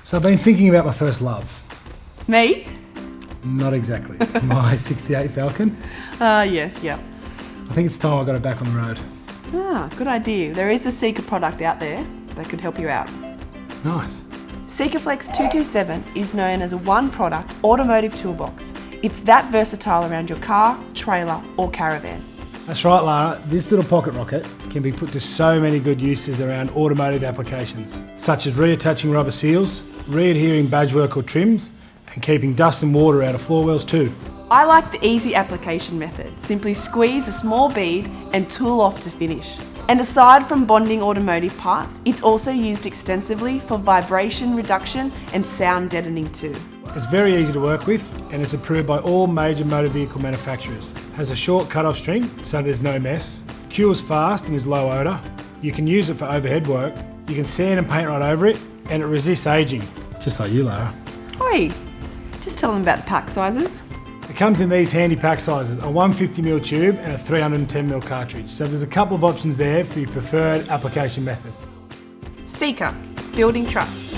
So I've been thinking about my first love. Me? Not exactly. My 68 Falcon. Yes, yeah. I think it's time I got it back on the road. Ah, good idea. There is a Sika product out there that could help you out. Nice. Sikaflex 227 is known as a one-product automotive toolbox. It's that versatile around your car, trailer or caravan. That's right, Lara. This little pocket rocket can be put to so many good uses around automotive applications, such as reattaching rubber seals, re-adhering badgework or trims, and keeping dust and water out of floor wells too. I like the easy application method. Simply squeeze a small bead and tool off to finish. And aside from bonding automotive parts, it's also used extensively for vibration reduction and sound deadening too. It's very easy to work with and it's approved by all major motor vehicle manufacturers. Has a short cut-off string so there's no mess, cures fast and is low odour. You can use it for overhead work, you can sand and paint right over it, and it resists ageing. Just like you, Lara. Oi, just tell them about the pack sizes. It comes in these handy pack sizes, a 150ml tube and a 310ml cartridge. So there's a couple of options there for your preferred application method. Sika, building trust.